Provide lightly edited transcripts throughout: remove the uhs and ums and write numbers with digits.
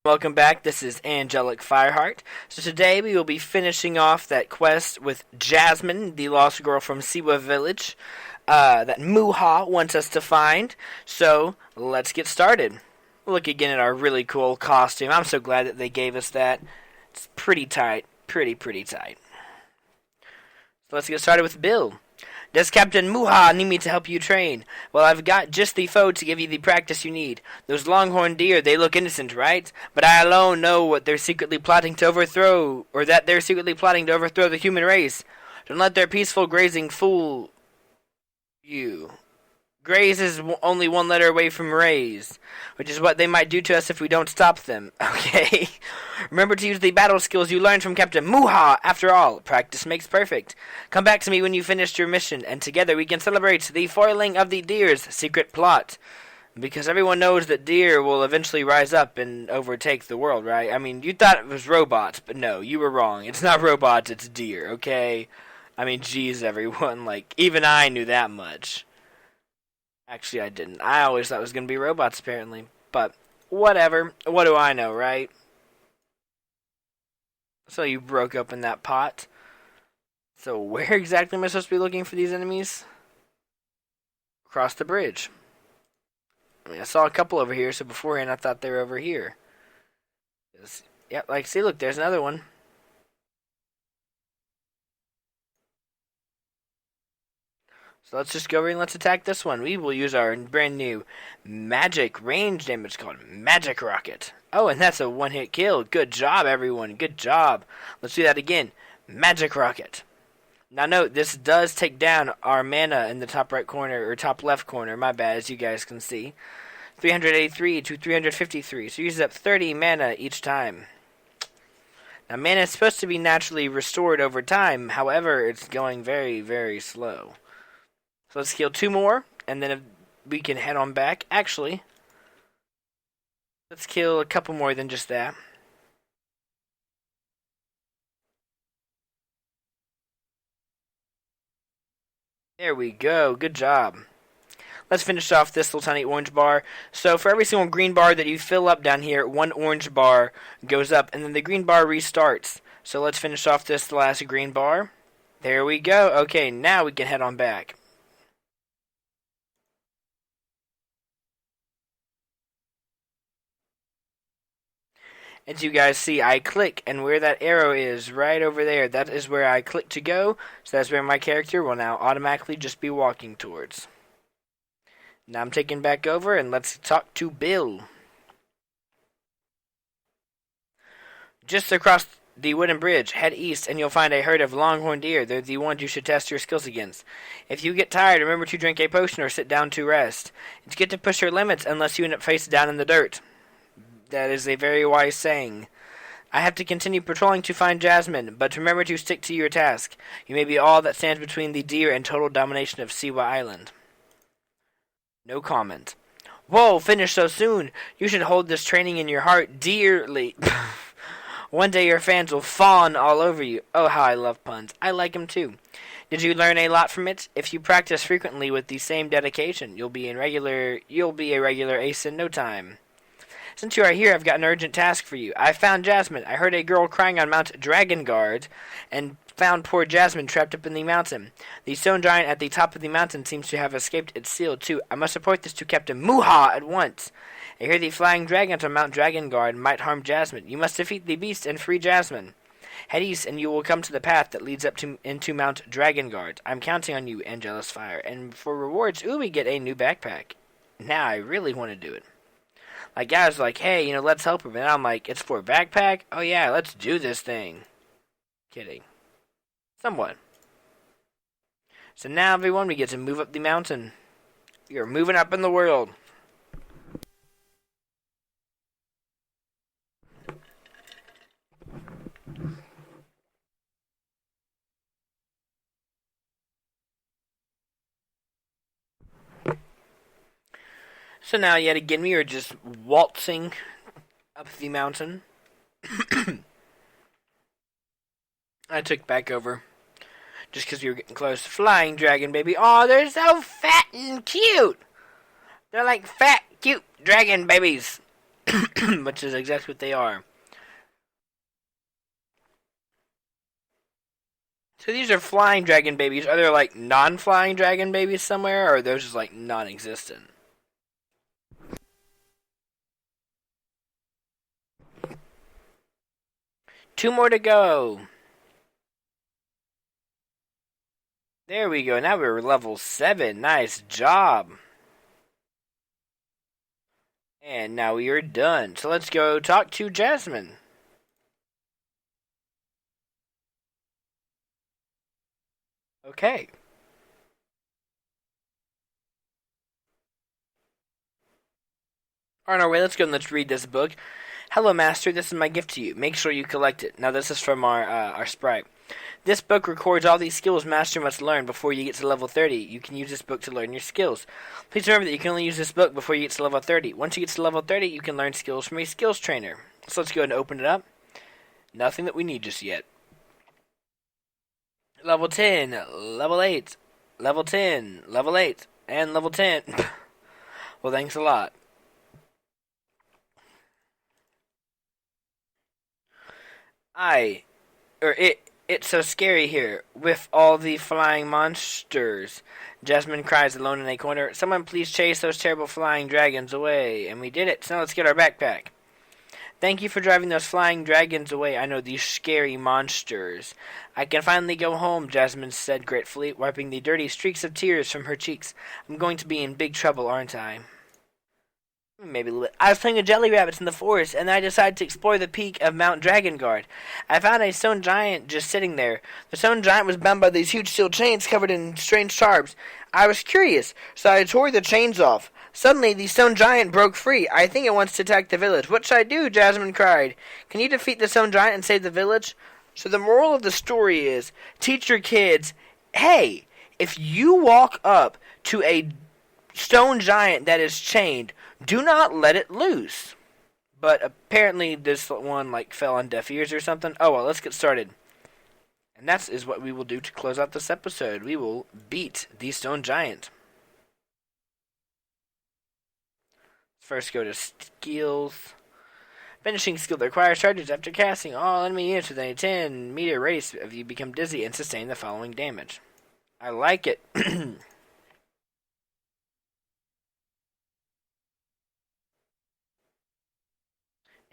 Welcome back. This is Angelic Fireheart. So today we will be finishing off that quest with Jasmine, the lost girl from Siwa village, that Muha wants us to find. So let's get started. Look again at our really cool costume. I'm so glad that they gave us that. It's pretty tight. Pretty tight. So let's get started with Bill. Does Captain Muha need me to help you train? Well, I've got just the foe to give you the practice you need. Those longhorn deer, they look innocent, right? But I alone know what they're secretly plotting to overthrow, or that they're secretly plotting to overthrow the human race. Don't let their peaceful grazing fool you. Graze is only one letter away from raise, which is what they might do to us if we don't stop them. Okay? Remember to use the battle skills you learned from Captain Muha. After all, practice makes perfect. Come back to me when you finished your mission, and together we can celebrate the foiling of the deer's secret plot. Because everyone knows that deer will eventually rise up and overtake the world, right? I mean, you thought it was robots, but no, you were wrong. It's not robots, it's deer, okay? I mean, geez, everyone, like, even I knew that much. Actually, I didn't. I always thought it was going to be robots, apparently. But, whatever. What do I know, right? So you broke open that pot. So where exactly am I supposed to be looking for these enemies? Across the bridge. I mean, I saw a couple over here, so beforehand I thought they were over here. Yep, like, see, look, there's another one. So let's just go over and let's attack this one. We will use our brand new magic range damage called Magic Rocket. Oh, and that's a one-hit kill. Good job, everyone. Good job. Let's do that again. Magic Rocket. Now note, this does take down our mana in the top right corner, or top left corner, my bad, as you guys can see. 383 to 353, so uses up 30 mana each time. Now mana is supposed to be naturally restored over time, however, it's going very slow. So let's kill two more, and then we can head on back. Actually, let's kill a couple more than just that. There we go. Good job. Let's finish off this little tiny orange bar. So for every single green bar that you fill up down here, one orange bar goes up, and then the green bar restarts. So let's finish off this last green bar. There we go. Okay, now we can head on back. As you guys see, I click, and where that arrow is, right over there, that is where I click to go, so that's where my character will now automatically just be walking towards. Now I'm taking back over, and let's talk to Bill. Just across the wooden bridge, head east, and you'll find a herd of longhorn deer. They're the ones you should test your skills against. If you get tired, remember to drink a potion or sit down to rest. It's good to push your limits unless you end up face down in the dirt. That is a very wise saying. I have to continue patrolling to find Jasmine, but remember to stick to your task. You may be all that stands between the deer and total domination of Siwa Island. No comment. Whoa, finished so soon. You should hold this training in your heart dearly. One day your fans will fawn all over you. Oh, how I love puns. I like them too. Did you learn a lot from it? If you practice frequently with the same dedication, you'll be a regular ace in no time. Since you are here, I've got an urgent task for you. I found Jasmine. I heard a girl crying on Mount Drakengard, and found poor Jasmine trapped up in the mountain. The stone giant at the top of the mountain seems to have escaped its seal, too. I must report this to Captain Muha at once. I hear the flying dragons on Mount Drakengard might harm Jasmine. You must defeat the beast and free Jasmine. Head east, and you will come to the path that leads up into Mount Drakengard. I'm counting on you, Angelus Fire. And for rewards, we get a new backpack. Now I really want to do it. Like, guys like, hey, let's help her. But now I'm like, it's for a backpack? Oh, yeah, let's do this thing. Kidding. Somewhat. So now, everyone, we get to move up the mountain. We are moving up in the world. So now, yet again, we are just waltzing up the mountain. I took back over. Just because we were getting close. Flying dragon, baby. Oh, they're so fat and cute. They're like fat, cute dragon babies. which is exactly what they are. So these are flying dragon babies. Are there like non-flying dragon babies somewhere, or are those just like non-existent? Two more to go. There we go. Now we're level 7. Nice job. And now we are done. So let's go talk to Jasmine. Okay. On our way, let's go and let's read this book. Hello, Master. This is my gift to you. Make sure you collect it. Now, this is from our sprite. This book records all these skills Master must learn before you get to level 30. You can use this book to learn your skills. Please remember that you can only use this book before you get to level 30. Once you get to level 30, you can learn skills from a skills trainer. So let's go ahead and open it up. Nothing that we need just yet. Level 10, level 8, level 10, level 8, and level 10. Well, thanks a lot. It's so scary here, with all the flying monsters. Jasmine cries alone in a corner. Someone please chase those terrible flying dragons away. And we did it, so now let's get our backpack. Thank you for driving those flying dragons away. I know these scary monsters. I can finally go home, Jasmine said gratefully, wiping the dirty streaks of tears from her cheeks. I'm going to be in big trouble, aren't I? Maybe a little bit. I was playing with jelly rabbits in the forest, and I decided to explore the peak of Mount Drakengard. I found a stone giant just sitting there. The stone giant was bound by these huge steel chains covered in strange charms. I was curious, so I tore the chains off. Suddenly, the stone giant broke free. I think it wants to attack the village. What should I do? Jasmine cried. Can you defeat the stone giant and save the village? So the moral of the story is, teach your kids, hey, if you walk up to a stone giant that is chained, do not let it loose. But apparently this one like fell on deaf ears or something. Oh well, let's get started. And that is what we will do to close out this episode. We will beat the stone giant. First go to skills. Finishing skill that requires charges after casting all enemy units within a 10-meter radius of you become dizzy and sustain the following damage. I like it.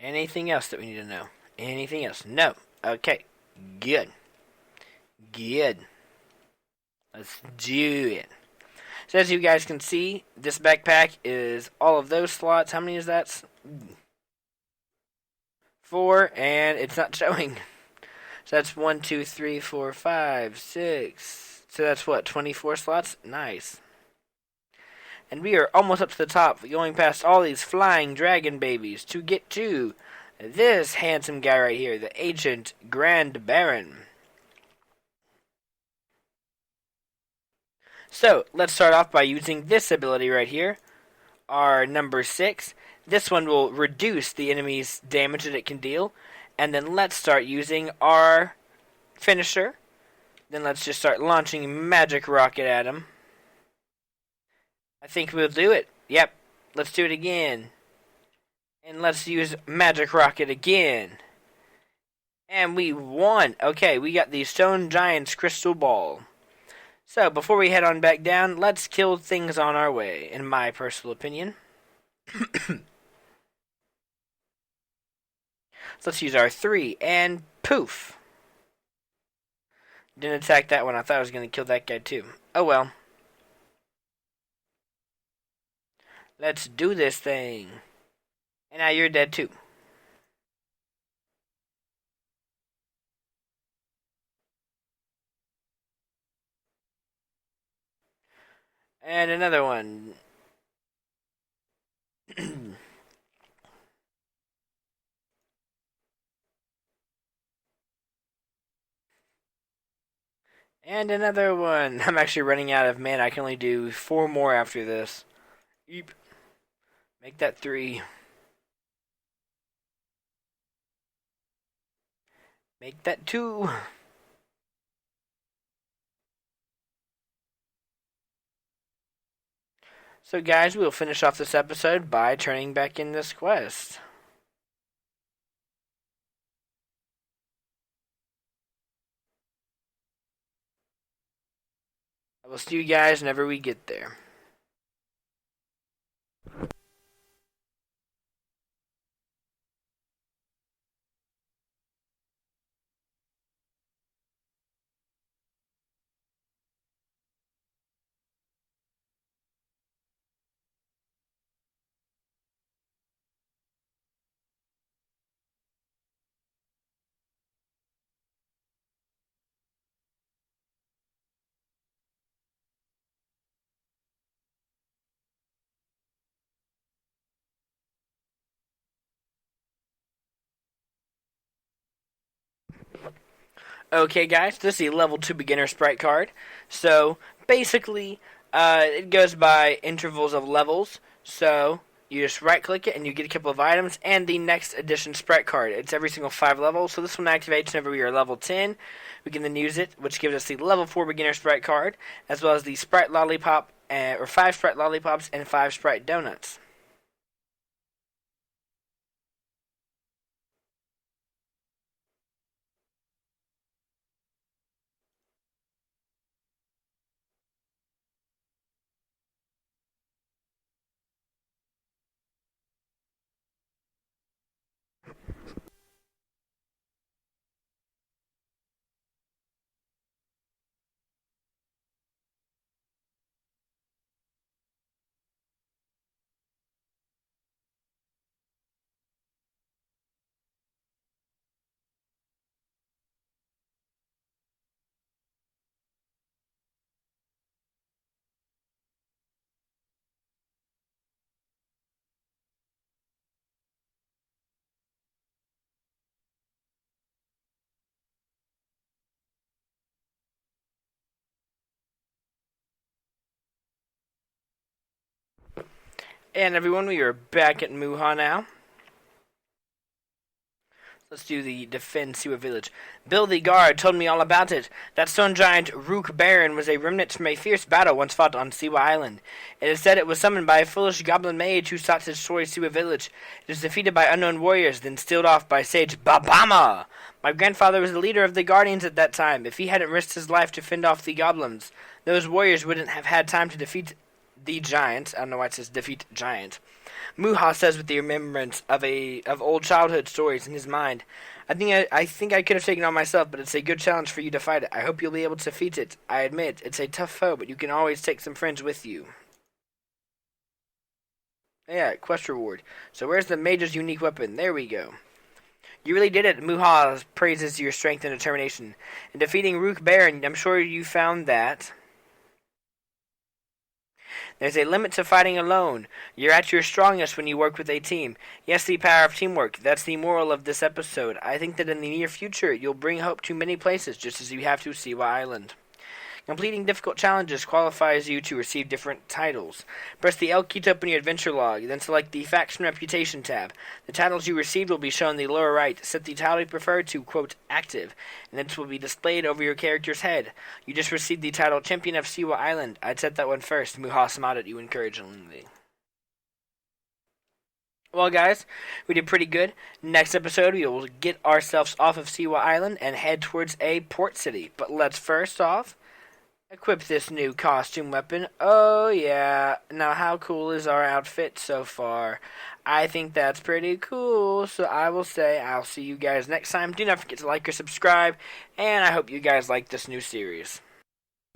Anything else that we need to know? Anything else? No. Okay. Good. Good. Let's do it. So as you guys can see, this backpack is all of those slots. How many is that? 4, and it's not showing. So that's 1, 2, 3, 4, 5, 6. So that's what, 24 slots? Nice. And we are almost up to the top, going past all these flying dragon babies to get to this handsome guy right here, the Ancient Grand Baron. So, let's start off by using this ability right here, our number 6. This one will reduce the enemy's damage that it can deal. And then let's start using our finisher. Then let's just start launching Magic Rocket at him. I think we'll do it. Yep. Let's do it again. And let's use Magic Rocket again. And we won. Okay, we got the Stone Giant's Crystal Ball. So, before we head on back down, let's kill things on our way, in my personal opinion. So let's use our 3, and poof. Didn't attack that one. I thought I was going to kill that guy too. Oh well. Let's do this thing. And now you're dead too. And another one. And another one. I'm actually running out of mana. I can only do 4 more after this. Eep. Make that 3. Make that 2. So, guys, we'll finish off this episode by turning back in this quest. I will see you guys whenever we get there. Okay, guys, this is a level 2 beginner sprite card. So, basically, it goes by intervals of levels. So, you just right click it and you get a couple of items and the next edition sprite card. It's every single 5 levels. So, this one activates whenever we are level 10. We can then use it, which gives us the level 4 beginner sprite card, as well as the sprite lollipop, or 5 sprite lollipops and 5 sprite donuts. And everyone, we are back at Muha now. Let's do the defend Siwa village. Bill the guard told me all about it. That stone giant Rook Baron was a remnant from a fierce battle once fought on Siwa Island. It is said it was summoned by a foolish goblin mage who sought to destroy Siwa village. It was defeated by unknown warriors, then stilled off by sage Babama. My grandfather was the leader of the guardians at that time. If he hadn't risked his life to fend off the goblins, those warriors wouldn't have had time to defeat the giant. I don't know why it says defeat giant. Muha says with the remembrance of old childhood stories in his mind. I think I could have taken it on myself, but it's a good challenge for you to fight it. I hope you'll be able to defeat it. I admit, it's a tough foe, but you can always take some friends with you. Yeah, quest reward. So where's the mage's unique weapon? There we go. You really did it. Muha praises your strength and determination. In defeating Rook Baron, I'm sure you found that there's a limit to fighting alone. You're at your strongest when you work with a team. Yes, the power of teamwork. That's the moral of this episode. I think that in the near future, you'll bring hope to many places, just as you have to Siwa Island. Completing difficult challenges qualifies you to receive different titles. Press the L key to open your adventure log, then select the Faction Reputation tab. The titles you received will be shown in the lower right. Set the title you prefer to, quote, active, and it will be displayed over your character's head. You just received the title Champion of Siwa Island. I'd set that one first. Muha smiled at you encouragingly. Well, guys, we did pretty good. Next episode, we will get ourselves off of Siwa Island and head towards a port city. But let's first off equip this new costume weapon. Oh, yeah. Now, how cool is our outfit so far? I think that's pretty cool. So I will say I'll see you guys next time. Do not forget to like or subscribe. And I hope you guys like this new series.